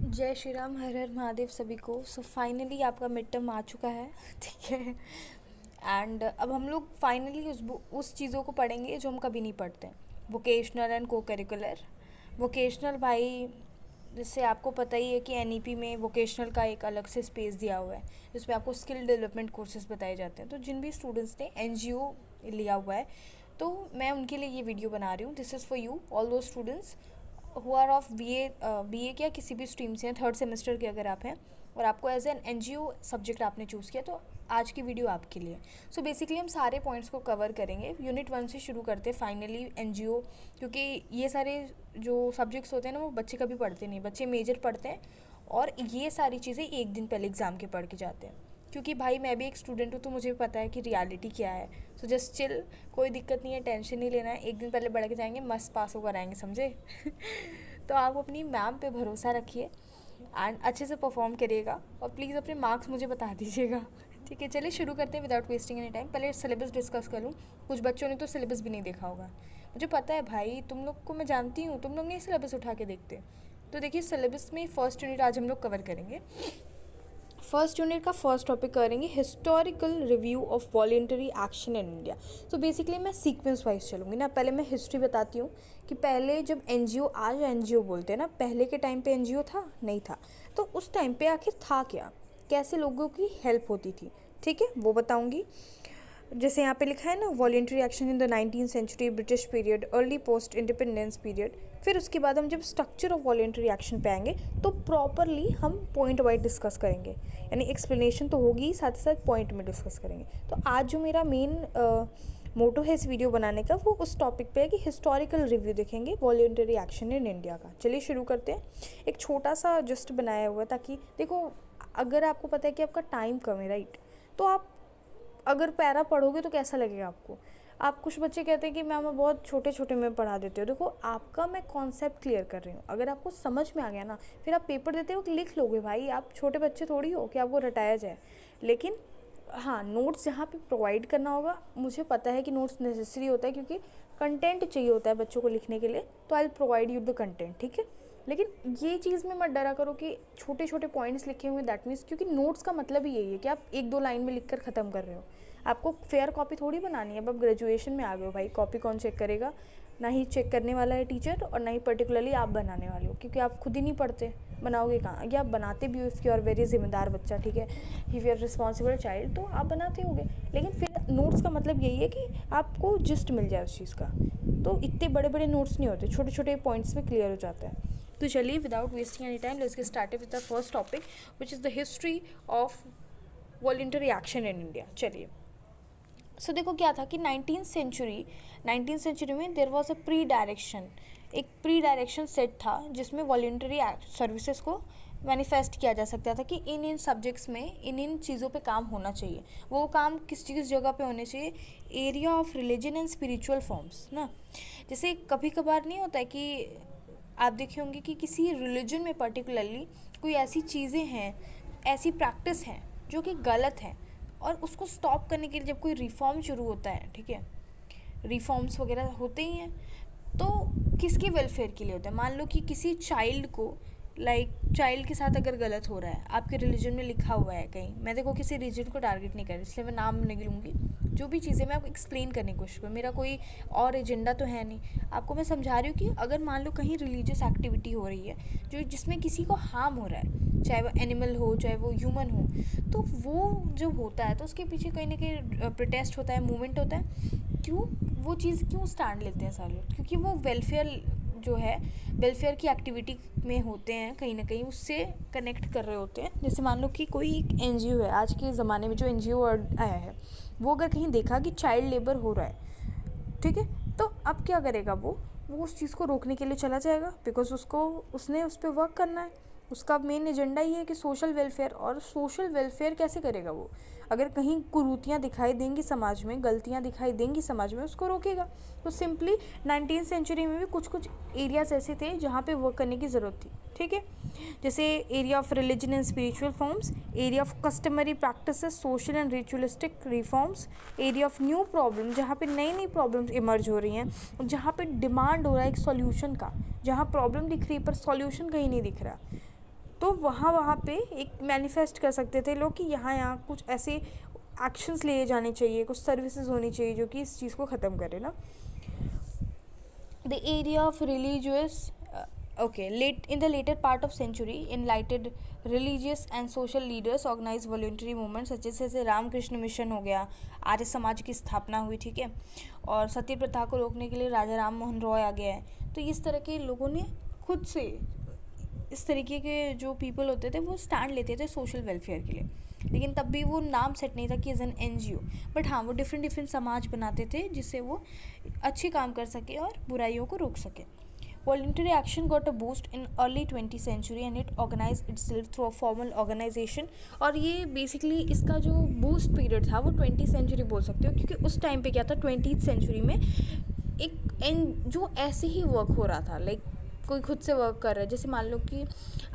जय श्री राम, हर हर महादेव सभी को। सो फाइनली आपका मिड टर्म आ चुका है। ठीक है। एंड अब हम लोग फाइनली उस चीज़ों को पढ़ेंगे जो हम कभी नहीं पढ़ते। वोकेशनल एंड को करिकुलर। वोकेशनल भाई, जिससे आपको पता ही है कि एनईपी में वोकेशनल का एक अलग से स्पेस दिया हुआ है जिसमें आपको स्किल डेवलपमेंट कोर्सेज बताए जाते हैं। तो जिन भी स्टूडेंट्स ने एनजीओ लिया हुआ है तो मैं उनके लिए ये वीडियो बना रही हूँ। This is for you all the students who are of B A या किसी भी स्ट्रीम से हैं, थर्ड सेमेस्टर के अगर आप हैं और आपको एज एन एनजीओ सब्जेक्ट आपने चूज़ किया तो आज की वीडियो आपके लिए। सो बेसिकली हम सारे पॉइंट्स को कवर करेंगे। यूनिट 1 से शुरू करते हैं फाइनली एनजीओ, क्योंकि ये सारे जो सब्जेक्ट्स होते हैं ना वो बच्चे कभी पढ़ते नहीं, बच्चे मेजर पढ़ते हैं और ये सारी चीज़ें एक दिन पहले एग्ज़ाम के पढ़ के जाते हैं। क्योंकि भाई मैं भी एक स्टूडेंट हूँ तो मुझे भी पता है कि रियलिटी क्या है। सो जस्ट चिल, कोई दिक्कत नहीं है, टेंशन नहीं लेना है, एक दिन पहले बढ़ के जाएंगे, मस्त पास होकर आएंगे, समझे। तो आप अपनी मैम पे भरोसा रखिए एंड अच्छे से परफॉर्म करिएगा और प्लीज़ अपने मार्क्स मुझे बता दीजिएगा। ठीक है, चलिए शुरू करते हैं विदाउट वेस्टिंग एनी टाइम। पहले सिलेबस डिस्कस कर लूँ। कुछ बच्चों ने तो सिलेबस भी नहीं देखा होगा, मुझे पता है भाई, तुम लोग को मैं जानती हूँ, तुम लोग नहीं सिलेबस उठा के देखते। तो देखिए सिलेबस में फर्स्ट यूनिट आज हम लोग कवर करेंगे। फर्स्ट यूनिट का फर्स्ट टॉपिक करेंगे historical review of voluntary action in India. तो बेसिकली मैं सीक्वेंस वाइज चलूँगी ना। पहले मैं हिस्ट्री बताती हूँ कि पहले जब एनजीओ, आज एनजीओ बोलते हैं ना, पहले के टाइम पे एनजीओ था नहीं था, तो उस टाइम पे आखिर था क्या, कैसे लोगों की हेल्प होती थी, ठीक है, वो बताऊँगी। जैसे यहाँ पे लिखा है ना, voluntary action in the 19th century, British period, early post independence period. फिर उसके बाद हम जब स्ट्रक्चर ऑफ वॉलेंट्री एक्शन पे आएंगे तो प्रॉपरली हम पॉइंट वाइज डिस्कस करेंगे, यानी एक्सप्लेनेशन तो होगी, साथ ही साथ पॉइंट में डिस्कस करेंगे। तो आज जो मेरा मेन मोटो है इस वीडियो बनाने का वो उस टॉपिक पे है कि हिस्टोरिकल रिव्यू देखेंगे वॉलेंटरी एक्शन इन इंडिया का। चलिए शुरू करते हैं। एक छोटा सा जस्ट बनाया हुआ है ताकि देखो, अगर आपको पता है कि आपका टाइम कम है, राइट, तो आप अगर पैरा पढ़ोगे तो कैसा लगेगा आपको। आप, कुछ बच्चे कहते हैं कि मैम मैं बहुत छोटे छोटे में पढ़ा देते हो। देखो आपका मैं कॉन्सेप्ट क्लियर कर रही हूँ, अगर आपको समझ में आ गया ना फिर आप पेपर देते हो लिख लोगे भाई। आप छोटे बच्चे थोड़ी हो कि आपको रटाया जाए। लेकिन हाँ, नोट्स जहाँ पे प्रोवाइड करना होगा, मुझे पता है कि नोट्स नेसेसरी होता है क्योंकि कंटेंट चाहिए होता है बच्चों को लिखने के लिए, तो I will provide you the content, ठीक है। लेकिन ये चीज़ में मत डरा करो कि छोटे छोटे पॉइंट्स लिखे हुए, दैट मीन्स, क्योंकि नोट्स का मतलब ही यही है कि आप एक दो लाइन में लिख कर ख़त्म कर रहे हो। आपको फेयर कॉपी थोड़ी बनानी है। अब आप ग्रेजुएशन में आ गए हो भाई, कॉपी कौन चेक करेगा, ना ही चेक करने वाला है टीचर और ना ही पर्टिकुलरली आप बनाने वाले हो, क्योंकि आप खुद ही नहीं पढ़ते, बनाओगे कहाँ। या आप बनाते भी हो इफ़ यू आर वेरी जिम्मेदार बच्चा, ठीक है, if you are responsible child, तो आप बनाते होगे। लेकिन फिर नोट्स का मतलब यही है कि आपको जिस्ट मिल जाए उस चीज़ का। तो इतने बड़े बड़े नोट्स नहीं होते, छोटे छोटे पॉइंट्स में क्लियर हो जाता है। तो चलिए without wasting any time let's get started with the first topic which is the history of voluntary action in India. चलिए, सो देखो क्या था कि 19th सेंचुरी में there was a pre direction, एक प्री डायरेक्शन सेट था जिसमें voluntary services को मैनिफेस्ट किया जा सकता था कि इन सब्जेक्ट्स में इन चीज़ों पे काम होना चाहिए। वो काम किस जगह पे होने चाहिए, area of religion and spiritual forms ना। जैसे कभी कभार नहीं होता है कि आप देखे होंगे कि किसी रिलीजन में पर्टिकुलरली कोई ऐसी चीज़ें हैं, ऐसी प्रैक्टिस हैं जो कि गलत हैं, और उसको स्टॉप करने के लिए जब कोई रिफॉर्म शुरू होता है, ठीक है, रिफॉर्म्स वगैरह होते ही हैं, तो किसके वेलफेयर के लिए होता है। मान लो कि किसी चाइल्ड को, चाइल्ड के साथ अगर गलत हो रहा है, आपके रिलीजन में लिखा हुआ है कहीं, मैं देखो किसी रिलीजन को टारगेट नहीं कर रही इसलिए मैं नाम नहीं लूँगी, जो भी चीज़ें मैं आपको एक्सप्लेन करने की कोशिश करूँ, मेरा कोई और एजेंडा तो है नहीं, आपको मैं समझा रही हूँ कि अगर मान लो कहीं रिलीजियस एक्टिविटी हो रही है जो जिसमें किसी को हार्म हो रहा है, चाहे वो एनिमल हो चाहे वो ह्यूमन हो, तो वो जो होता है तो उसके पीछे कहीं ना कहीं प्रोटेस्ट होता है, मूवमेंट होता है। क्यों वो चीज़ क्यों स्टैंड लेते हैं सारे लोग, क्योंकि वो वेलफेयर जो है, वेलफेयर की एक्टिविटी में होते हैं, कहीं ना कहीं उससे कनेक्ट कर रहे होते हैं। जैसे मान लो कि कोई एक एनजीओ है, आज के ज़माने में जो एनजीओ आया है, वो अगर कहीं देखा कि चाइल्ड लेबर हो रहा है, ठीक है, तो अब क्या करेगा, वो उस चीज़ को रोकने के लिए चला जाएगा, बिकॉज उसने उस पर वर्क करना है। उसका मेन एजेंडा ये है कि सोशल वेलफेयर, और सोशल वेलफेयर कैसे करेगा वो, अगर कहीं कुरीतियाँ दिखाई देंगी समाज में, गलतियाँ दिखाई देंगी समाज में, उसको रोकेगा। तो सिंपली 19th सेंचुरी में भी कुछ कुछ एरियाज ऐसे थे जहाँ पे वर्क करने की ज़रूरत थी, ठीक है। जैसे area of religion and spiritual forms, area of customary practices, social and ritualistic reforms, area of new problem, जहाँ पे नई नई प्रॉब्लम्स इमर्ज हो रही हैं, जहाँ पे डिमांड हो रहा है एक सॉल्यूशन का, जहाँ प्रॉब्लम दिख रही है पर सॉल्यूशन कहीं नहीं दिख रहा, तो वहाँ पे एक मैनिफेस्ट कर सकते थे लोग कि यहाँ कुछ ऐसे एक्शंस लिए जाने चाहिए, कुछ सर्विसेज होनी चाहिए जो कि इस चीज़ को ख़त्म करे ना. The area of religious late in the later part of century, enlightened religious and social leaders organized voluntary movements such as जैसे रामकृष्ण मिशन हो गया, आर्य समाज की स्थापना हुई, ठीक है, और सती प्रथा को रोकने के लिए राजा राम मोहन रॉय आ गया है. तो इस तरह के लोगों ने खुद से, इस तरीके के जो पीपल होते थे वो स्टैंड लेते थे सोशल वेलफेयर के लिए. लेकिन तब भी वो नाम सेट नहीं था कि एज एन NGO, बट हाँ वो डिफरेंट समाज बनाते थे जिससे वो अच्छे काम कर सके और बुराइयों को रोक सके. Voluntary action got a boost in early 20th century and it organized itself through a formal organization. और ये बेसिकली इसका जो बूस्ट पीरियड था वो 20th सेंचुरी बोल सकते हो, क्योंकि उस टाइम पे क्या था 20th सेंचुरी में एक जो ऐसे ही वर्क हो रहा था, लाइक कोई खुद से वर्क कर रहा है. जैसे मान लो कि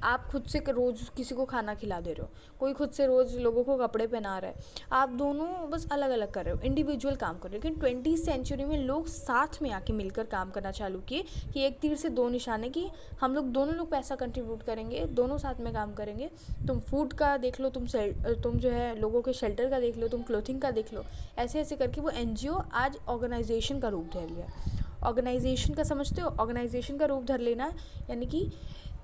आप खुद से रोज़ किसी को खाना खिला दे रहे हो, कोई खुद से रोज़ लोगों को कपड़े पहना रहा है, आप दोनों बस अलग अलग कर रहे हो, इंडिविजुअल काम कर रहे हो. लेकिन 20th सेंचुरी में लोग साथ में आके मिलकर काम करना चालू किए कि एक तीर से दो निशाने, की हम लोग दोनों लोग पैसा कंट्रीब्यूट करेंगे, दोनों साथ में काम करेंगे. तुम फूड का देख लो, तुम जो है लोगों के शेल्टर का देख लो, तुम क्लोथिंग का देख लो. ऐसे ऐसे करके वो NGO आज ऑर्गेनाइजेशन का रूप धर लिया. ऑर्गेनाइजेशन का समझते हो, ऑर्गेनाइजेशन का रूप धर लेना यानी कि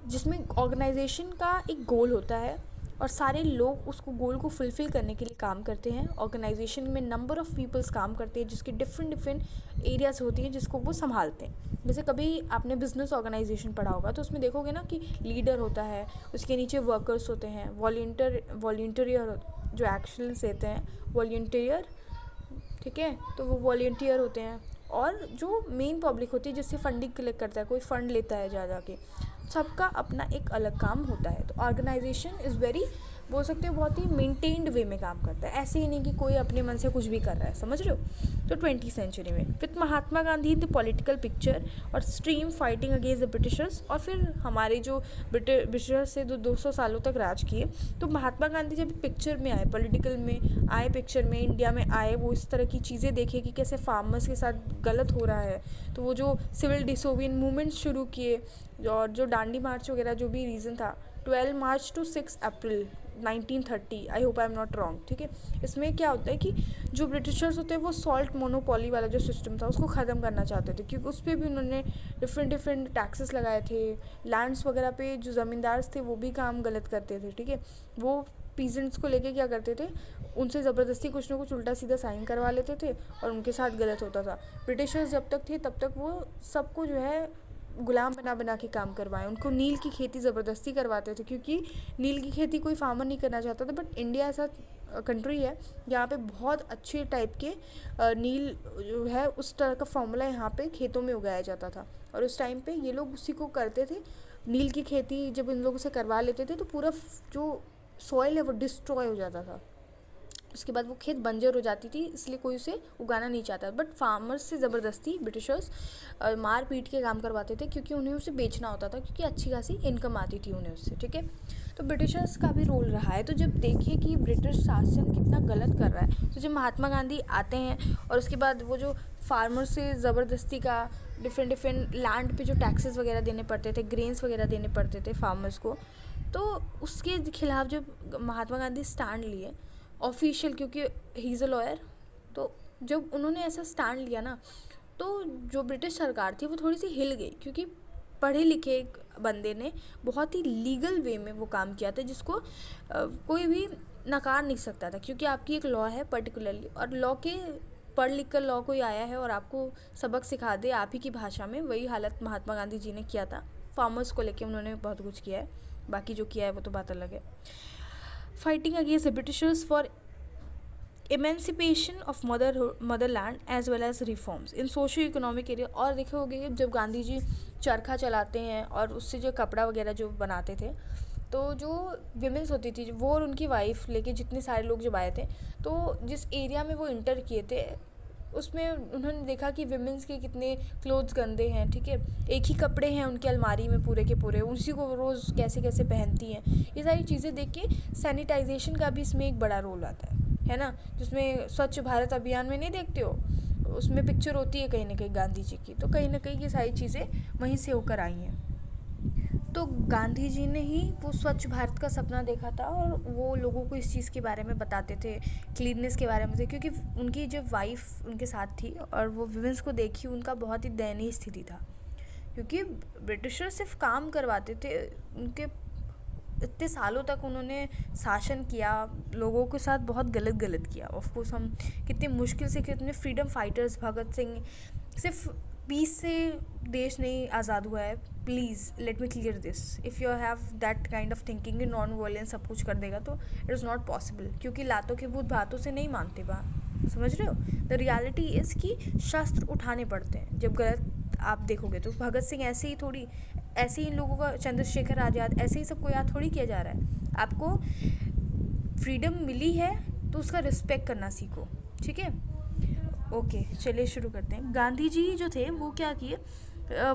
जिसमें ऑर्गेनाइजेशन का एक गोल होता है और सारे लोग उसको गोल को फुलफ़िल करने के लिए काम करते हैं. ऑर्गेनाइजेशन में नंबर ऑफ़ पीपल्स काम करते हैं जिसकी डिफरेंट एरियाज़ होती हैं जिसको वो संभालते हैं. जैसे कभी आपने बिज़नेस ऑर्गेनाइजेशन पढ़ा होगा तो उसमें देखोगे ना कि लीडर होता है, उसके नीचे वर्कर्स होते हैं, वॉलंटियर जो एक्शंस लेते हैं, वॉलंटियर, ठीक है, तो वो वॉलंटियर होते हैं. और जो मेन पब्लिक होती है जिससे फंडिंग कलेक्ट करता है, कोई फ़ंड लेता है जा के, सबका अपना एक अलग काम होता है. तो ऑर्गेनाइजेशन इज़ वेरी, बोल सकते हो बहुत ही मेंटेन्ड वे में काम करता है. ऐसे ही नहीं कि कोई अपने मन से कुछ भी कर रहा है, समझ रहे हो. तो 20th सेंचुरी में with Mahatma Gandhi the political picture और stream fighting against the Britishers, और फिर हमारे जो ब्रिटिशर्स से 200 सालों तक राज किए, तो महात्मा गांधी जब पिक्चर में आए, पॉलिटिकल में आए, पिक्चर में इंडिया में आए, वो इस तरह की चीज़ें देखे कि कैसे फार्मर्स के साथ गलत हो रहा है. तो वो जो सिविल डिसोबिडियंस मूवमेंट्स शुरू किए, और जो डांडी मार्च वगैरह जो भी रीज़न था, 12 मार्च to 6 April 1930, I hope I am not wrong, ठीक है. इसमें क्या होता है कि जो ब्रिटिशर्स होते हैं वो सॉल्ट मोनोपोली वाला जो सिस्टम था उसको ख़त्म करना चाहते थे, क्योंकि उस पर भी उन्होंने डिफरेंट टैक्सेस लगाए थे. लैंड्स वगैरह पे जो ज़मींदार थे वो भी काम गलत करते थे, ठीक है. वो पीजेंट्स को लेके क्या करते थे, उनसे ज़बरदस्ती कुछ ना कुछ उल्टा सीधा साइन करवा लेते थे और उनके साथ गलत होता था. ब्रिटिशर्स जब तक थे तब तक वो सबको जो है गुलाम बना के काम करवाएं. उनको नील की खेती ज़बरदस्ती करवाते थे, क्योंकि नील की खेती कोई फार्मर नहीं करना चाहता था. बट इंडिया ऐसा कंट्री है जहाँ पे बहुत अच्छे टाइप के नील जो है उस तरह का फार्मूला यहाँ पे खेतों में उगाया जाता था. और उस टाइम पे ये लोग उसी को करते थे. नील की खेती जब इन लोगों से करवा लेते थे तो पूरा जो सॉइल है वो डिस्ट्रॉय हो जाता था. उसके बाद वो खेत बंजर हो जाती थी, इसलिए कोई उसे उगाना नहीं चाहता. बट फार्मर्स से ज़बरदस्ती ब्रिटिशर्स मार पीट के काम करवाते थे, क्योंकि उन्हें उसे बेचना होता था, क्योंकि अच्छी खासी इनकम आती थी उन्हें उससे, ठीक है. तो ब्रिटिशर्स का भी रोल रहा है. तो जब देखिए कि ब्रिटिश शासन कितना गलत कर रहा है, तो जब महात्मा गांधी आते हैं और उसके बाद वो जो फार्मर्स से ज़बरदस्ती का डिफरेंट लैंड पे जो टैक्सेस वगैरह देने पड़ते थे, ग्रेन्स वगैरह देने पड़ते थे फार्मर्स को, तो उसके खिलाफ जब महात्मा गांधी स्टैंड लिए ऑफिशियल, क्योंकि ही इज़ अ लॉयर, तो जब उन्होंने ऐसा स्टैंड लिया ना, तो जो ब्रिटिश सरकार थी वो थोड़ी सी हिल गई, क्योंकि पढ़े लिखे एक बंदे ने बहुत ही लीगल वे में वो काम किया था जिसको कोई भी नकार नहीं सकता था, क्योंकि आपकी एक लॉ है पर्टिकुलरली, और लॉ के पढ़ लिख कर लॉ कोई आया है और आपको सबक सिखा दे आप ही की भाषा में. वही हालत महात्मा गांधी जी ने किया था. फार्मर्स को लेके उन्होंने बहुत कुछ किया है, बाकी जो किया है वो तो बात अलग है. Fighting against the Britishers for emancipation of motherland as well as reforms in socio-economic area. और देखोगे जब गांधी जी चरखा चलाते हैं और उससे जो कपड़ा वगैरह जो बनाते थे, तो जो विमेंस होती थी वो और उनकी वाइफ लेके जितने सारे लोग जब आए थे, तो जिस एरिया में वो इंटर किए थे उसमें उन्होंने देखा कि विमेंस के कितने क्लोथ्स गंदे हैं, ठीक है. एक ही कपड़े हैं उनके अलमारी में पूरे के पूरे, उसी को रोज़ कैसे कैसे पहनती हैं. ये सारी चीज़ें देख के सैनिटाइजेशन का भी इसमें एक बड़ा रोल आता है ना. जिसमें स्वच्छ भारत अभियान में नहीं देखते हो, उसमें पिक्चर होती है कहीं ना कहीं गांधी जी की, तो कहीं ना कहीं ये सारी चीज़ें वहीं से होकर आई हैं. तो गांधी जी ने ही वो स्वच्छ भारत का सपना देखा था और वो लोगों को इस चीज़ के बारे में बताते थे, क्लीननेस के बारे में थे, क्योंकि उनकी जब वाइफ उनके साथ थी और वो विमेंस को देखी, उनका बहुत ही दयनीय स्थिति था, क्योंकि ब्रिटिशर सिर्फ काम करवाते थे। उनके इतने सालों तक उन्होंने शासन किया, लोगों के साथ बहुत गलत किया। ऑफ कोर्स हम कितनी मुश्किल से, कितने फ्रीडम फाइटर्स, भगत सिंह, सिर्फ पीस से देश नहीं आज़ाद हुआ है। Please let me clear this, if you have that kind of thinking कि नॉन वायलेंस सब कुछ कर देगा, तो इट इज़ नॉट पॉसिबल, क्योंकि लातों के भूत बातों से नहीं मानते बात, समझ रहे हो। द रियलिटी इज़ कि शस्त्र उठाने पड़ते हैं जब गलत आप देखोगे। तो भगत सिंह ऐसे ही थोड़ी, ऐसे ही इन लोगों का, चंद्रशेखर आज़ाद, ऐसे ही सबको याद थोड़ी किया जा रहा है। आपको फ्रीडम मिली है तो उसका रिस्पेक्ट करना सीखो, ठीक है। ओके, चलिए शुरू करते हैं। गांधी जी जो थे वो क्या किए,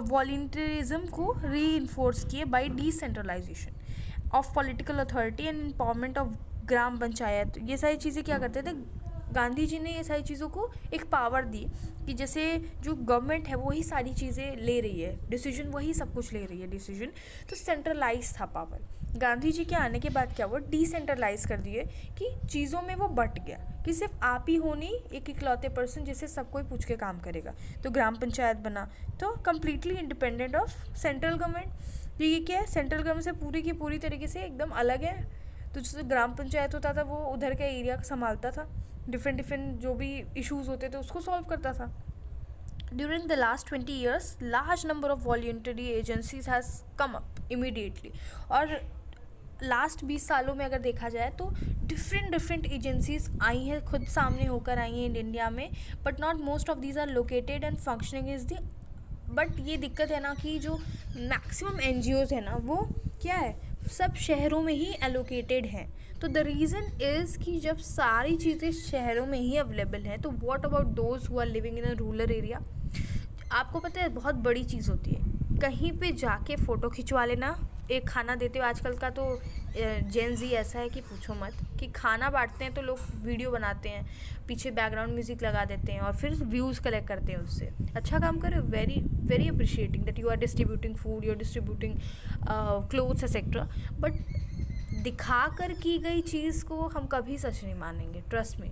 वॉलंटियरिज्म को री किए by decentralization of political authority and empowerment of gram panchayat. ये सारी चीज़ें क्या करते थे, गांधी जी ने ये सारी चीज़ों को एक पावर दी कि जैसे जो गवर्नमेंट है वही सारी चीज़ें ले रही है डिसीजन, वही सब कुछ ले रही है डिसीजन, तो सेंट्रलाइज था पावर। गांधी जी के आने के बाद क्या हुआ, डिसेंट्रलाइज कर दिए कि चीज़ों में वो बट गया कि सिर्फ आप ही हो नहीं, एक इकलौते पर्सन जिससे सब कोई पूछ के काम करेगा। तो ग्राम पंचायत बना, तो completely independent of central government. ये क्या है, सेंट्रल गवर्नमेंट से पूरी की पूरी तरीके से एकदम अलग है। तो जैसे ग्राम पंचायत होता था वो उधर का एरिया संभालता था, डिफरेंट जो भी इश्यूज़ होते थे उसको सॉल्व करता था। During the last 20 years, large number of voluntary agencies has come up immediately. और लास्ट 20 सालों में अगर देखा जाए तो डिफरेंट एजेंसीज आई हैं, खुद सामने होकर आई हैं इंडिया में, but not most of these are located and functioning is दी। बट ये दिक्कत है ना कि जो मैक्सिमम एनजीओज है ना वो क्या है, सब शहरों में ही एलोकेटेड हैं। तो द रीज़न इज़ कि जब सारी चीज़ें शहरों में ही अवेलेबल हैं, तो what about those who are living in a rural area. आपको पता है बहुत बड़ी चीज़ होती है, कहीं पे जाके फ़ोटो खिंचवा लेना, एक खाना देते हो। आजकल का तो जेन जी ऐसा है कि पूछो मत, कि खाना बांटते हैं तो लोग वीडियो बनाते हैं, पीछे बैकग्राउंड म्यूज़िक लगा देते हैं और फिर व्यूज़ कलेक्ट करते हैं उससे। अच्छा काम करे, very very appreciating that you are distributing food, you are distributing clothes etcetera, but दिखा कर की गई चीज़ को हम कभी सच नहीं मानेंगे, ट्रस्ट में।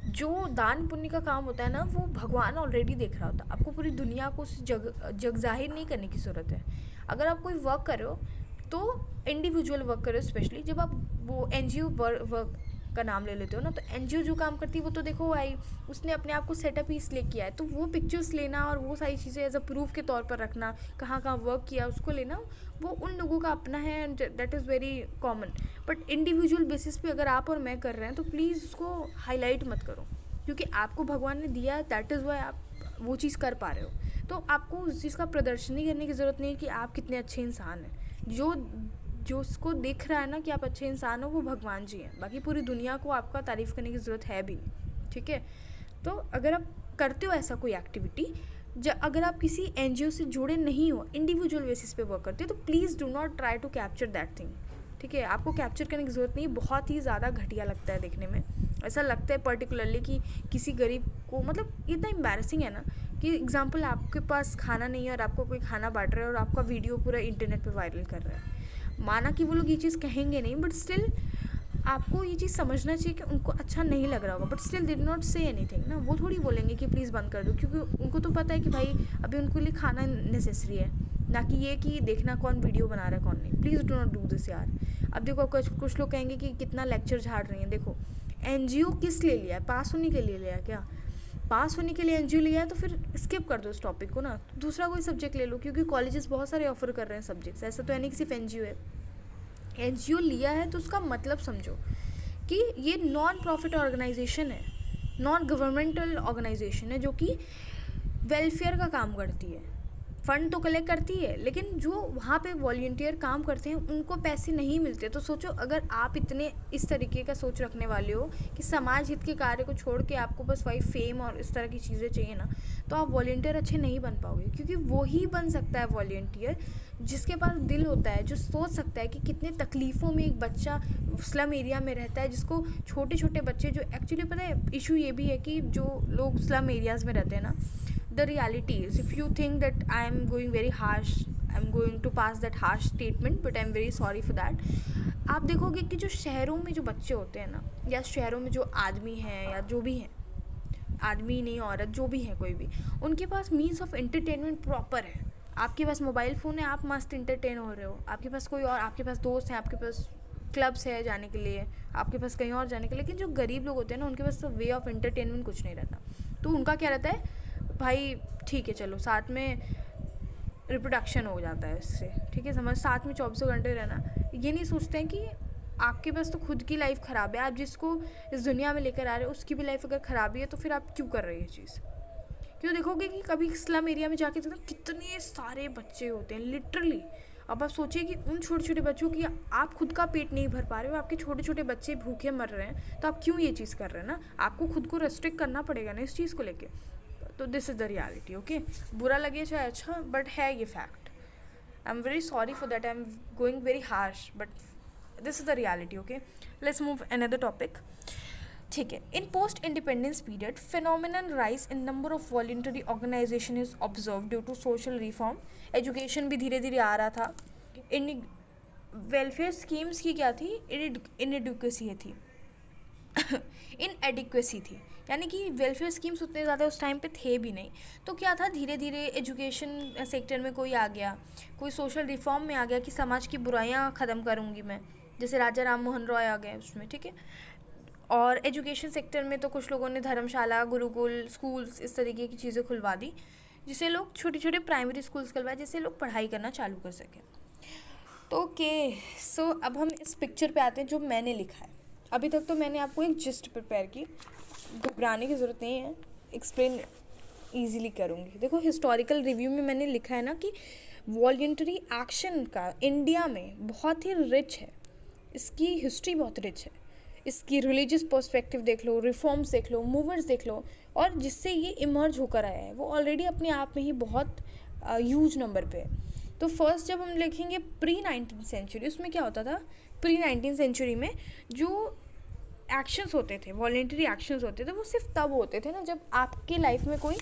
जो दान पुण्य का काम होता है ना, वो भगवान ऑलरेडी देख रहा होता है। आपको पूरी दुनिया को जग जाहिर नहीं करने की ज़रूरत है। अगर आप कोई वर्क कर रहे हो तो इंडिविजुअल वर्क करो, स्पेशली जब आप वो एनजीओ वर्क का नाम ले लेते हो ना, तो एनजीओ जो काम करती है वो तो देखो आई, उसने अपने आप को सेटअप ही इसलिए किया है, तो वो पिक्चर्स लेना और वो सारी चीज़ें एज अ प्रूफ के तौर पर रखना, कहाँ कहाँ वर्क किया उसको लेना, वो उन लोगों का अपना है and that is very common. But individual basis पे अगर आप और मैं कर रहे हैं तो प्लीज़ उसको हाईलाइट मत करो, क्योंकि आपको भगवान ने दिया, दैट इज़ वाई आप वो चीज़ कर पा रहे हो। तो आपको उस चीज़ का प्रदर्शन ही करने की ज़रूरत नहीं है कि आप कितने अच्छे इंसान हैं। जो उसको दिख रहा है ना कि आप अच्छे इंसान हो, वो भगवान जी हैं। बाकी पूरी दुनिया को आपका तारीफ़ करने की ज़रूरत है भी नहीं, ठीक है। तो अगर आप करते हो ऐसा कोई एक्टिविटी, अगर आप किसी एनजीओ से जुड़े नहीं हो, इंडिविजुअल बेसिस पे वर्क करते हो, तो please do not try to capture that thing, ठीक है। आपको कैप्चर करने की ज़रूरत नहीं, बहुत ही ज़्यादा घटिया लगता है देखने में। ऐसा लगता है पर्टिकुलरली कि किसी गरीब को, मतलब इतना एम्बैरेसिंग है ना कि एग्जांपल आपके पास खाना नहीं है और आपको कोई खाना बांट रहा है और आपका वीडियो पूरा इंटरनेट पे वायरल कर रहा है। माना कि वो लोग ये चीज़ कहेंगे नहीं, बट स्टिल आपको ये चीज़ समझना चाहिए कि उनको अच्छा नहीं लग रहा होगा, but still they did not say anything ना। वो थोड़ी बोलेंगे कि प्लीज़ बंद कर दो, क्योंकि उनको तो पता है कि भाई अभी उनके लिए खाना नेसेसरी है, ना कि ये कि देखना कौन वीडियो बना रहा है कौन नहीं। Please do not do this यार। अब देखो कुछ लोग कहेंगे कि कितना लेक्चर झाड़ रही हैं। देखो एनजीओ किस लिए लिया है, पास होने के लिए लिया है क्या? पास होने के लिए एनजीओ लिया है तो फिर स्किप कर दो इस टॉपिक को ना, दूसरा कोई सब्जेक्ट ले लो, क्योंकि कॉलेजेस बहुत सारे ऑफर कर रहे हैं सब्जेक्ट्स। ऐसा तो है नहीं कि सिर्फ एनजीओ है। एनजीओ लिया है तो उसका मतलब समझो कि ये नॉन प्रॉफिट ऑर्गेनाइजेशन है, नॉन गवर्नमेंटल ऑर्गेनाइजेशन है, जो कि वेलफेयर का काम करती है। फ़ंड तो कलेक्ट करती है, लेकिन जो वहाँ पे वॉलंटियर काम करते हैं उनको पैसे नहीं मिलते। तो सोचो, अगर आप इतने इस तरीके का सोच रखने वाले हो कि समाज हित के कार्य को छोड़ के आपको बस वही फेम और इस तरह की चीज़ें चाहिए ना, तो आप वॉलंटियर अच्छे नहीं बन पाओगे। क्योंकि वो ही बन सकता है वॉलंटियर जिसके पास दिल होता है, जो सोच सकता है कि कितने तकलीफ़ों में एक बच्चा स्लम एरिया में रहता है, जिसको छोटे छोटे बच्चे, जो एक्चुअली पता है इशू ये भी है कि जो लोग स्लम एरियाज़ में रहते हैं ना, the reality is, if you think that I am going very harsh I am going to pass that harsh statement, but I am very sorry for that. आप देखोगे कि जो शहरों में जो बच्चे होते हैं ना, या शहरों में जो आदमी हैं या जो भी हैं, आदमी नहीं औरत जो भी है कोई भी, उनके पास मीन्स ऑफ एंटरटेनमेंट प्रॉपर है। आपके पास मोबाइल फ़ोन है, आप मस्त इंटरटेन हो रहे हो, आपके पास कोई और, आपके पास दोस्त हैं, आपके पास क्लब्स है जाने के लिए, आपके पास कहीं और जाने के लिए। लेकिन जो गरीब लोग होते हैं ना, उनके पास तो वे ऑफ एंटरटेनमेंट कुछ नहीं रहता। तो उनका क्या रहता है, भाई ठीक है चलो साथ में रिप्रोडक्शन हो जाता है इससे, ठीक है, समझ, साथ में 24 घंटे रहना। ये नहीं सोचते हैं कि आपके पास तो खुद की लाइफ ख़राब है, आप जिसको इस दुनिया में लेकर आ रहे हो उसकी भी लाइफ अगर ख़राबी है तो फिर आप क्यों कर रहे हैं ये चीज़। क्यों देखोगे कि कभी स्लम एरिया में जाके तो कितने सारे बच्चे होते हैं लिटरली। अब आप सोचिए कि उन छोटे छोटे बच्चों की आप खुद का पेट नहीं भर पा रहे हो, आपके छोटे छोटे बच्चे भूखे मर रहे हैं, तो आप क्यों ये चीज़ कर रहे हैं ना। आपको खुद को रेस्ट्रिक्ट करना पड़ेगा ना इस चीज़ को लेके। तो this is the reality. Okay, बुरा लगे चाहे अच्छा, बट है ये fact. I am very sorry for that, I am going very harsh, but this is the reality. Okay, let's move another topic. ठीक है, in post independence period phenomenal rise in number of voluntary organization is observe due to social reform. Education भी धीरे धीरे आ रहा था। इन welfare schemes की क्या थी, इनएडुकेसी थी इनएडिक्वेसी थी, यानी कि वेलफेयर स्कीम्स उतने ज़्यादा उस टाइम पे थे भी नहीं। तो क्या था, धीरे धीरे एजुकेशन सेक्टर में कोई आ गया, कोई सोशल रिफॉर्म में आ गया कि समाज की बुराइयां ख़त्म करूँगी मैं, जैसे राजा राम मोहन रॉय आ गए उसमें, ठीक है। और एजुकेशन सेक्टर में तो कुछ लोगों ने धर्मशाला, गुरुकुल, स्कूल्स, इस तरीके की चीज़ें खुलवा दी, जिससे लोग छोटे छोटे प्राइमरी स्कूल्स खुलवाए, जिससे लोग पढ़ाई करना चालू कर सकें। तो ओके, सो अब हम इस पिक्चर पे आते हैं जो मैंने लिखा है। अभी तक तो मैंने आपको एक जिस्ट प्रिपेयर की, घबराने की ज़रूरत नहीं है, एक्सप्लेन ईजिली करूँगी। देखो, हिस्टोरिकल रिव्यू में मैंने लिखा है ना कि वॉलंटरी एक्शन का इंडिया में बहुत ही रिच है, इसकी हिस्ट्री बहुत रिच है, इसकी रिलीजियस पर्सपेक्टिव देख लो, रिफॉर्म्स देख लो, मूवमेंट्स देख लो, और जिससे ये इमर्ज होकर आया है वो ऑलरेडी अपने आप में ही बहुत ह्यूज नंबर पे है। तो फर्स्ट जब हम लिखेंगे प्री 19th सेंचुरी, उसमें क्या होता था, प्री 19th सेंचुरी में जो एक्शंस होते थे, वॉलेंटरी एक्शंस होते थे, वो सिर्फ तब होते थे ना जब आपके लाइफ में कोई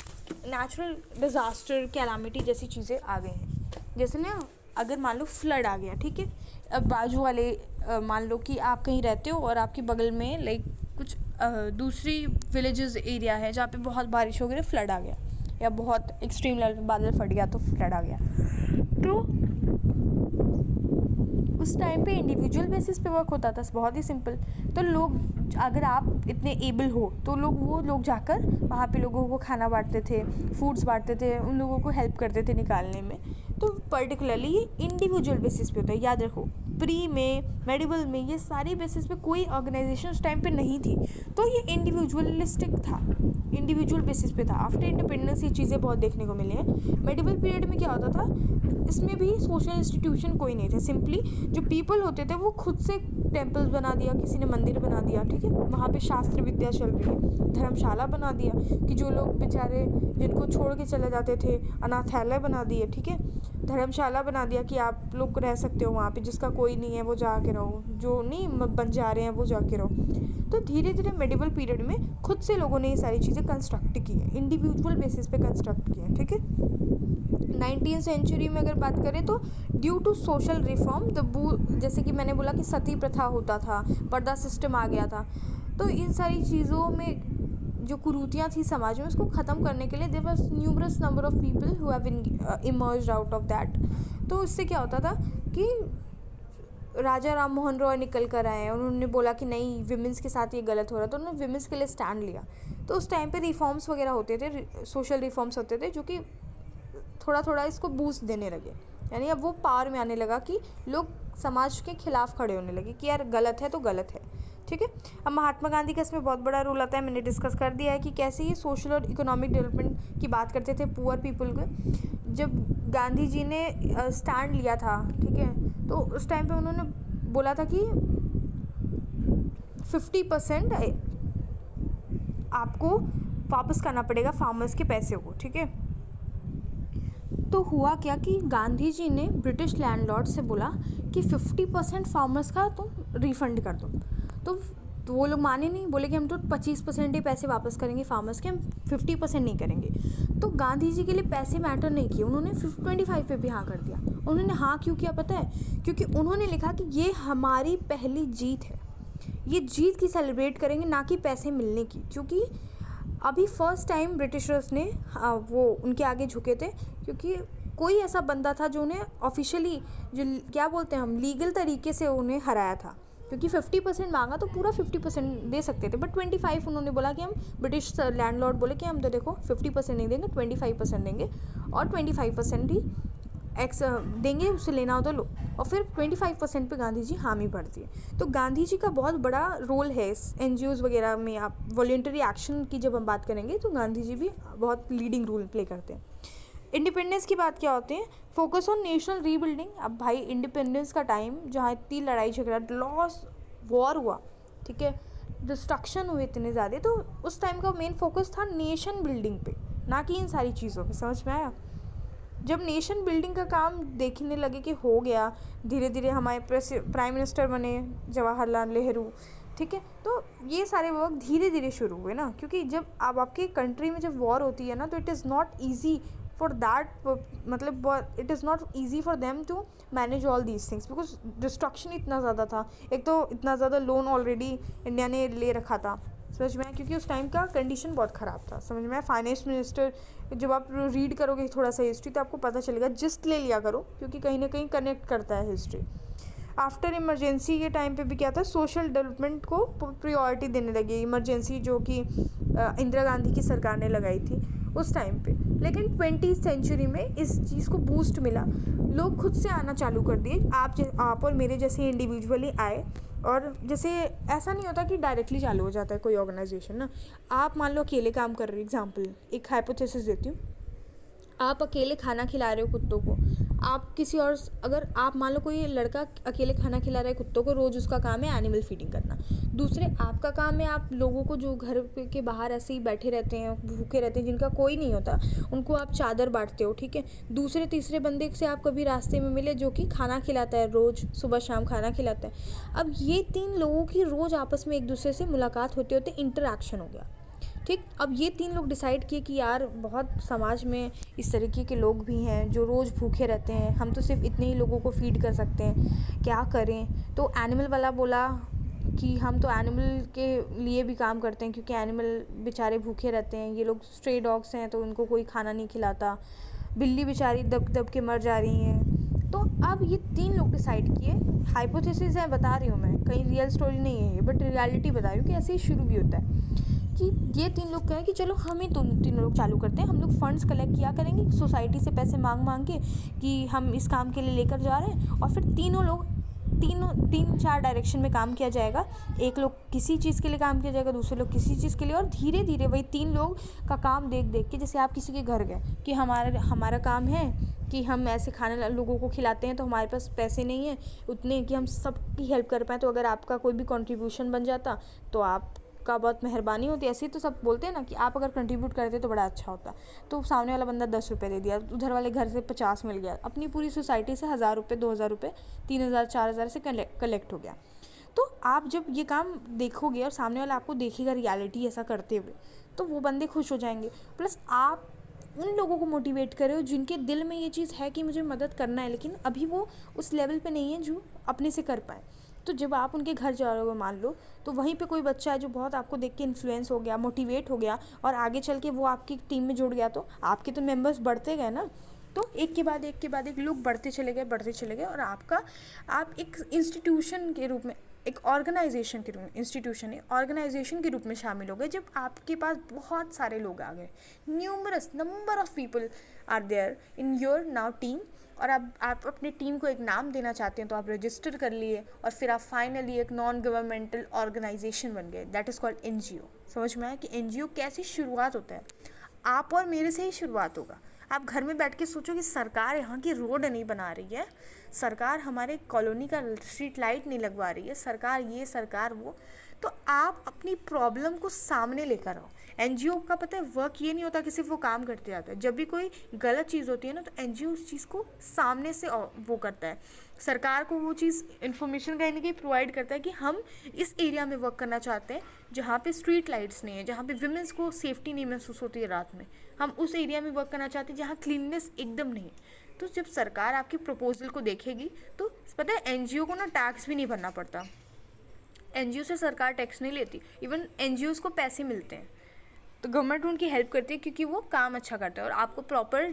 नेचुरल डिज़ास्टर, कैलामिटी जैसी चीज़ें आ गई हैं। जैसे ना अगर मान लो फ्लड आ गया, ठीक है, अब बाजू वाले मान लो कि आप कहीं रहते हो और आपके बगल में लाइक कुछ दूसरी विलेजेस एरिया है जहाँ पे बहुत बारिश हो गई, फ्लड आ गया, या बहुत एक्सट्रीम लेवल पे बादल फट गया तो फ्लड आ गया। तो उस टाइम पे इंडिविजुअल बेसिस पे वर्क होता था, बहुत ही सिंपल। तो लोग, अगर आप इतने एबल हो तो वो लोग जाकर वहाँ पे लोगों को खाना बांटते थे, फूड्स बांटते थे, उन लोगों को हेल्प करते थे निकालने में। तो पर्टिकुलरली ये इंडिविजुअल बेसिस पे होता है, याद रखो। प्री में, मेडिवल में, ये सारी बेसिस पे कोई ऑर्गेनाइजेशन उस टाइम पे नहीं थी, तो ये इंडिविजुअलिस्टिक था, इंडिविजुअल बेसिस पे था। आफ्टर इंडिपेंडेंस ये चीज़ें बहुत देखने को मिली हैं। मेडिवल पीरियड में क्या होता था, इसमें भी सोशल इंस्टीट्यूशन कोई नहीं थे, सिंपली जो पीपल होते थे वो खुद से टेम्पल्स बना दिया, किसी ने मंदिर बना दिया, ठीक है, वहाँ पे शास्त्र विद्या चल रही है, धर्मशाला बना दिया कि जो लोग बेचारे जिनको छोड़ के चले जाते थे, अनाथालय बना दिए, ठीक है, धर्मशाला बना दिया कि आप लोग रह सकते हो वहाँ पे, जिसका कोई नहीं है वो जाके रहो, जो नहीं बन जा रहे हैं वो जाके रहो। तो धीरे धीरे मेडिवल पीरियड में खुद से लोगों ने ये सारी चीज़ें कंस्ट्रक्ट की है, इंडिविजुअल बेसिस पे कंस्ट्रक्ट की है, ठीक है। 19th सेंचुरी में अगर बात करें तो ड्यू टू सोशल रिफॉर्म, जैसे कि मैंने बोला कि सती प्रथा होता था, पर्दा सिस्टम आ गया था, तो इन सारी चीज़ों में जो कुरीतियाँ थी समाज में, उसको ख़त्म करने के लिए there was numerous number of people who have emerged out of that. तो इससे क्या होता था कि राजा राम मोहन रॉय निकल कर आए, उन्होंने बोला कि नहीं, विमेंस के साथ ये गलत हो रहा था, तो उन्होंने विमेंस के लिए स्टैंड लिया। तो उस टाइम पे रिफॉर्म्स वगैरह होते थे, सोशल रिफॉर्म्स होते थे, जो कि थोड़ा थोड़ा इसको बूस्ट देने लगे, यानी अब वो पावर में आने लगा कि लोग समाज के खिलाफ खड़े होने लगे कि यार गलत है तो गलत है, ठीक है। अब महात्मा गांधी का इसमें बहुत बड़ा रोल आता है, मैंने डिस्कस कर दिया है कि कैसे ये सोशल और इकोनॉमिक डेवलपमेंट की बात करते थे पुअर पीपल के। जब गांधी जी ने स्टैंड लिया था, ठीक है, तो उस टाइम पे उन्होंने बोला था कि 50% आपको वापस करना पड़ेगा फार्मर्स के पैसे को, ठीक है। तो हुआ क्या कि गांधी जी ने ब्रिटिश लैंडलॉर्ड से बोला कि 50% फार्मर्स का तुम रिफ़ंड कर दो। तो वो लोग माने नहीं, बोले कि हम तो 25% ही पैसे वापस करेंगे फार्मर्स के, हम 50% नहीं करेंगे। तो गांधी जी के लिए पैसे मैटर नहीं किए, उन्होंने 25 पे भी हाँ कर दिया। उन्होंने हाँ क्यों किया पता है? क्योंकि उन्होंने लिखा कि ये हमारी पहली जीत है, ये जीत की सेलिब्रेट करेंगे, ना कि पैसे मिलने की। क्योंकि अभी फर्स्ट टाइम ब्रिटिशर्स ने वो उनके आगे झुके थे, क्योंकि कोई ऐसा बंदा था जो उन्हें ऑफिशियली, जो क्या बोलते हैं हम, लीगल तरीके से उन्हें हराया था। क्योंकि 50% मांगा तो पूरा 50% दे सकते थे, बट 25 उन्होंने बोला कि हम, ब्रिटिश लैंडलॉर्ड बोले कि हम तो देखो 50% नहीं देंगे, 25% देंगे, और 25% ही एक्स देंगे, उससे लेना हो तो लो। और फिर 25% पे गांधी जी हामी भर दिए। तो गांधी जी का बहुत बड़ा रोल है इस NGOs वगैरह में। आप वॉलंटरी एक्शन की जब हम बात करेंगे तो गांधी जी भी बहुत लीडिंग रोल प्ले करते हैं। इंडिपेंडेंस की बात क्या होती है? Focus on national rebuilding. अब भाई इंडिपेंडेंस का टाइम जहाँ इतनी लड़ाई झगड़ा, लॉस, वॉर हुआ, ठीक है, डिस्ट्रक्शन हुए इतने ज़्यादा, तो उस टाइम का मेन फोकस था नेशन बिल्डिंग पे, ना कि इन सारी चीज़ों पे। समझ में आया? जब नेशन बिल्डिंग का काम देखने लगे कि हो गया, धीरे धीरे हमारे प्राइम मिनिस्टर बने जवाहरलाल नेहरू, ठीक है, तो ये सारे वर्क धीरे धीरे शुरू हुए ना। क्योंकि जब अब आपकी कंट्री में जब वॉर होती है ना, तो it is not easy for that, मतलब it is not easy for them to manage all these things, because distraction इतना ज़्यादा था। एक तो इतना ज़्यादा लोन ऑलरेडी इंडिया ने ले रखा था, समझ में आया, क्योंकि उस टाइम का कंडीशन बहुत ख़राब था। समझ में आया? फाइनेंस मिनिस्टर, जब आप रीड करोगे थोड़ा सा हिस्ट्री तो आपको पता चलेगा, जिस्ट ले लिया करो, क्योंकि कहीं ना कहीं कनेक्ट करता है हिस्ट्री। आफ्टर इमरजेंसी के टाइम पे भी क्या था, सोशल डेवलपमेंट को प्रायोरिटी देने लगे। इमरजेंसी जो कि इंदिरा गांधी की सरकार ने लगाई थी उस टाइम पे। लेकिन 20th सेंचुरी में इस चीज़ को बूस्ट मिला, लोग खुद से आना चालू कर दिए। आप और मेरे जैसे इंडिविजुअली आए, और जैसे ऐसा नहीं होता कि डायरेक्टली चालू हो जाता है कोई ऑर्गेनाइजेशन ना। आप मान लो अकेले काम कर रहे हो, एग्जांपल, एक हाइपोथेसिस देती हूँ, आप अकेले खाना खिला रहे हो कुत्तों को। आप किसी और, अगर आप मान लो कोई लड़का अकेले खाना खिला रहा है कुत्तों को, रोज़ उसका काम है एनिमल फीडिंग करना। दूसरे आपका काम है, आप लोगों को जो घर के बाहर ऐसे ही बैठे रहते हैं, भूखे रहते हैं, जिनका कोई नहीं होता, उनको आप चादर बांटते हो, ठीक है। दूसरे तीसरे बंदे से आप कभी रास्ते में मिले जो कि खाना खिलाता है, रोज़ सुबह शाम खाना खिलाता है। अब ये 3 लोगों की रोज़ आपस में एक दूसरे से मुलाकात होते होते इंटरेक्शन हो गया, ठीक। अब ये 3 लोग डिसाइड किए कि यार बहुत समाज में इस तरीके के लोग भी हैं जो रोज़ भूखे रहते हैं, हम तो सिर्फ इतने ही लोगों को फीड कर सकते हैं, क्या करें। तो एनिमल वाला बोला कि हम तो एनिमल के लिए भी काम करते हैं, क्योंकि एनिमल बेचारे भूखे रहते हैं, ये लोग स्ट्रे डॉग्स हैं तो उनको कोई खाना नहीं खिलाता, बिल्ली बेचारी दब दब के मर जा रही हैं। तो अब ये 3 लोग डिसाइड किए, हाइपोथेसिस है बता रही हूँ मैं, कहीं रियल स्टोरी नहीं है ये, बट रियलिटी बता रही हूँ कि ऐसे ही शुरू भी होता है, कि ये 3 लोग कहें कि चलो हम ही तीनों लोग चालू करते हैं, हम लोग फंड्स कलेक्ट किया करेंगे सोसाइटी से, पैसे मांग के कि हम इस काम के लिए लेकर जा रहे हैं, और फिर तीनों लोग 3-4 डायरेक्शन में काम किया जाएगा। एक लोग किसी चीज़ के लिए काम किया जाएगा, दूसरे लोग किसी चीज़ के लिए, और धीरे धीरे वही 3 लोग का काम देख देख के, जैसे आप किसी के घर गए कि हमारा काम है कि हम ऐसे खाना लोगों को खिलाते हैं, तो हमारे पास पैसे नहीं है उतने कि हम सबकी हेल्प कर पाएँ, तो अगर आपका कोई भी कंट्रीब्यूशन बन जाता तो आपका बहुत मेहरबानी होती। ऐसे ही तो सब बोलते हैं ना कि आप अगर कंट्रीब्यूट करते तो बड़ा अच्छा होता। तो सामने वाला बंदा 10 रुपये दे दिया, उधर वाले घर से 50 मिल गया, अपनी पूरी सोसाइटी से 1000 रुपये, 2000 रुपये, 3000, 4000 से कलेक्ट हो गया। तो आप जब ये काम देखोगे और सामने वाला आपको देखेगा रियलिटी ऐसा करते हुए, तो वो बंदे खुश हो जाएंगे। प्लस आप उन लोगों को मोटिवेट कर रहे हो जिनके दिल में ये चीज़ है कि मुझे मदद करना है, लेकिन अभी वो उस लेवल पे नहीं है जो अपने से कर पाए। तो जब आप उनके घर जा रहे हो मान लो, तो वहीं पे कोई बच्चा है जो बहुत आपको देख के इन्फ्लुएंस हो गया, मोटिवेट हो गया, और आगे चल के वो आपकी टीम में जुड़ गया, तो आपके तो मेंबर्स बढ़ते गए ना। तो एक के बाद एक लोग बढ़ते चले गए, और आप एक इंस्टीट्यूशन के रूप में, एक ऑर्गेनाइजेशन के रूप में, इंस्टीट्यूशन है ऑर्गेनाइजेशन के रूप में शामिल हो गए, जब आपके पास बहुत सारे लोग आ गए, numerous number of people are there in your now team, और आप अपने टीम को एक नाम देना चाहते हैं तो आप रजिस्टर कर लिए, और फिर आप फाइनली एक नॉन गवर्नमेंटल ऑर्गेनाइजेशन बन गए, दैट इज़ कॉल्ड NGO। समझ में आया कि NGO कैसी शुरुआत होता है? आप और मेरे से ही शुरुआत होगा। आप घर में बैठ के सोचो कि सरकार यहाँ की रोड नहीं बना रही है, सरकार हमारे कॉलोनी का स्ट्रीट लाइट नहीं लगवा रही है, सरकार ये सरकार वो, तो आप अपनी प्रॉब्लम को सामने लेकर आओ। NGO का पता है वर्क ये नहीं होता कि सिर्फ वो काम करते जाता है, जब भी कोई गलत चीज़ होती है ना, तो NGO उस चीज़ को सामने से वो करता है, सरकार को वो चीज़ इन्फॉर्मेशन कहीं ना कहीं प्रोवाइड करता है कि हम इस एरिया में वर्क करना चाहते हैं जहाँ पे स्ट्रीट लाइट्स नहीं है, जहाँ पे विमेंस को सेफ्टी नहीं महसूस होती है रात में, हम उस एरिया में वर्क करना चाहते हैं जहाँ क्लीननेस एकदम नहीं है। तो जब सरकार आपकी प्रपोजल को देखेगी तो पता है एनजीओ को ना टैक्स भी नहीं भरना पड़ता। एनजीओ से सरकार टैक्स नहीं लेती, इवन एनजीओज़ को पैसे मिलते हैं, तो गवर्नमेंट उनकी हेल्प करती है क्योंकि वो काम अच्छा करता है। और आपको प्रॉपर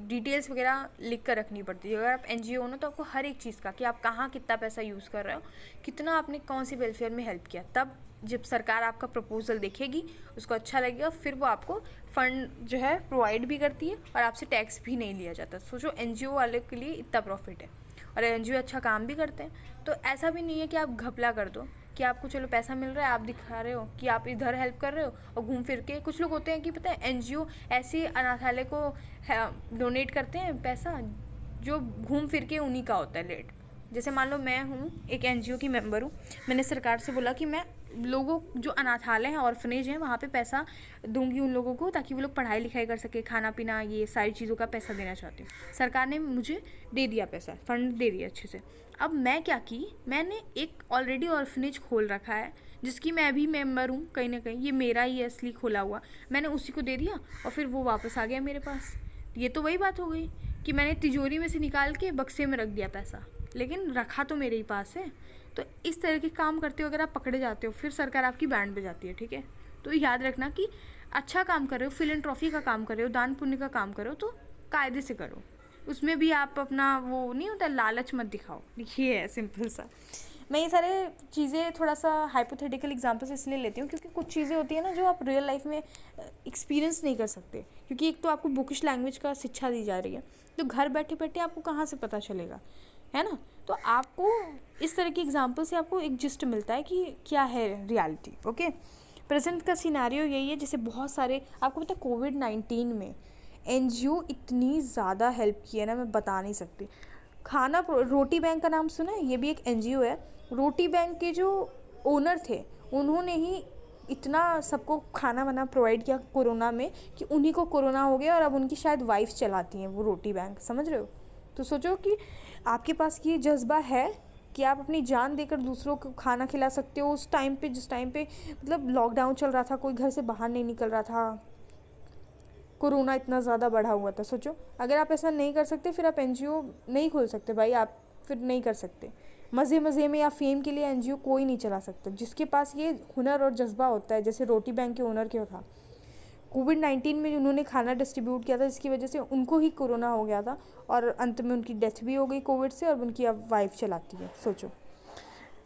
डिटेल्स वगैरह लिख कर रखनी पड़ती है। अगर आप एनजीओ हो ना तो आपको हर एक चीज़ का कि आप कहाँ कितना पैसा यूज़ कर रहे हो, कितना आपने कौन सी वेलफेयर में हेल्प किया। तब जब सरकार आपका प्रपोजल देखेगी, उसको अच्छा लगेगा, फिर वो आपको फंड जो है प्रोवाइड भी करती है और आपसे टैक्स भी नहीं लिया जाता। सोचो एनजीओ वाले के लिए इतना प्रॉफिट है, और एनजीओ अच्छा काम भी करते हैं। तो ऐसा भी नहीं है कि आप घपला कर दो कि आपको चलो पैसा मिल रहा है, आप दिखा रहे हो कि आप इधर हेल्प कर रहे हो, और घूम फिर के कुछ लोग होते हैं कि पता है एनजीओ ऐसे अनाथालय को डोनेट करते हैं पैसा जो घूम फिर के उन्हीं का होता है लेट। जैसे मान लो मैं हूँ एक एनजीओ की मेंबर हूँ, मैंने सरकार से बोला कि मैं लोगों जो अनाथालय हैं, ऑर्फनेज हैं, वहाँ पे पैसा दूंगी उन लोगों को ताकि वो लोग पढ़ाई लिखाई कर सके, खाना पीना ये सारी चीज़ों का पैसा देना चाहती हूँ। सरकार ने मुझे दे दिया पैसा, फंड दे दिया अच्छे से। अब मैं क्या की, मैंने एक ऑलरेडी ऑर्फनेज खोल रखा है जिसकी मैं भी मेंबर हूँ कहीं ना कहीं, ये मेरा ही है असली खोला हुआ, मैंने उसी को दे दिया और फिर वो वापस आ गया मेरे पास। ये तो वही बात हो गई कि मैंने तिजोरी में से निकाल के बक्से में रख दिया पैसा, लेकिन रखा तो मेरे ही पास है। तो इस तरह के काम करते हो अगर आप पकड़े जाते हो, फिर सरकार आपकी बैंड बजाती है, ठीक है। तो याद रखना कि अच्छा काम कर रहे हो, फिलैंथ्रोपी का काम कर रहे हो, दान पुण्य का काम करो तो कायदे से करो, उसमें भी आप अपना वो नहीं होता लालच मत दिखाओ। ये है सिंपल सा। मैं ये सारे चीज़ें थोड़ा सा हाइपोथेटिकल एग्जांपल्स इसलिए लेती हूँ क्योंकि कुछ चीज़ें होती है ना जो आप रियल लाइफ में एक्सपीरियंस नहीं कर सकते, क्योंकि एक तो आपको बुकिश लैंग्वेज का शिक्षा दी जा रही है, तो घर बैठे बैठे आपको कहाँ से पता चलेगा, है ना। तो आपको इस तरह की एग्जांपल से आपको एक जिस्ट मिलता है कि क्या है रियलिटी। ओके, प्रेजेंट का सिनेरियो यही है। जैसे बहुत सारे आपको पता है कोविड-19 में एनजीओ इतनी ज़्यादा हेल्प की है ना, मैं बता नहीं सकती। खाना रोटी बैंक का नाम सुना है, ये भी एक एनजीओ है। रोटी बैंक के जो ओनर थे उन्होंने ही इतना सबको खाना वाना प्रोवाइड किया कोरोना में कि उन्हीं को कोरोना हो गया और अब उनकी शायद वाइफ चलाती हैं वो रोटी बैंक, समझ रहे हो। तो सोचो कि आपके पास ये जज्बा है कि आप अपनी जान देकर दूसरों को खाना खिला सकते हो उस टाइम पे, जिस टाइम पे मतलब लॉकडाउन चल रहा था, कोई घर से बाहर नहीं निकल रहा था, कोरोना इतना ज़्यादा बढ़ा हुआ था। सोचो अगर आप ऐसा नहीं कर सकते फिर आप एनजीओ नहीं खोल सकते भाई, आप फिर नहीं कर सकते। मज़े मज़े में या फेम के लिए एनजीओ कोई नहीं चला सकता। जिसके पास ये हुनर और जज्बा होता है, जैसे रोटी बैंक के ओनर क्यों था, कोविड-19 में उन्होंने खाना डिस्ट्रीब्यूट किया था जिसकी वजह से उनको ही कोरोना हो गया था और अंत में उनकी डेथ भी हो गई कोविड से, और उनकी अब वाइफ चलाती है। सोचो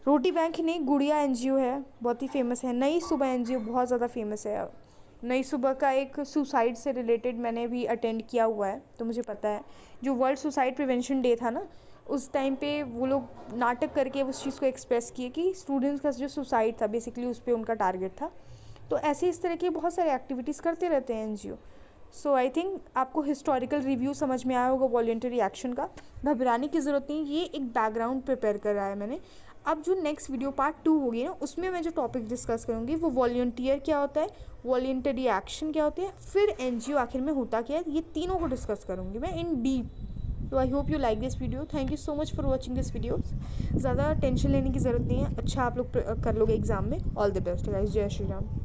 रोटी बैंक ही नहीं, गुड़िया एनजीओ है, बहुत ही फेमस है। नई सुबह एनजीओ बहुत ज़्यादा फेमस है। नई सुबह का एक सुसाइड से रिलेटेड मैंने भी अटेंड किया हुआ है तो मुझे पता है। जो वर्ल्ड सुसाइड प्रिवेंशन डे था ना, उस टाइम पे वो लोग नाटक करके उस चीज़ को एक्सप्रेस किए कि स्टूडेंट्स का जो सुसाइड था बेसिकली उस पर उनका टारगेट था। तो ऐसे इस तरह की बहुत सारे एक्टिविटीज़ करते रहते हैं एनजीओ। सो आई थिंक आपको हिस्टोरिकल रिव्यू समझ में आया होगा वॉलंटरी एक्शन का। घबराने की ज़रूरत नहीं, ये एक बैकग्राउंड प्रिपेयर कर रहा है मैंने। अब जो नेक्स्ट वीडियो पार्ट 2 होगी ना, उसमें मैं जो टॉपिक डिस्कस करूँगी वो वॉलंटियर क्या होता है, वॉलंटरी एक्शन क्या होती है, फिर एनजीओ आखिर में होता क्या है, ये तीनों को डिस्कस करूँगी मैं इन डीप। तो I hope you like this video. Thank you so much for watching this video. ज़्यादा टेंशन लेने की ज़रूरत नहीं है, अच्छा आप लोग कर लोगे एग्जाम में। ऑल द बेस्ट गाइस, जय श्री राम।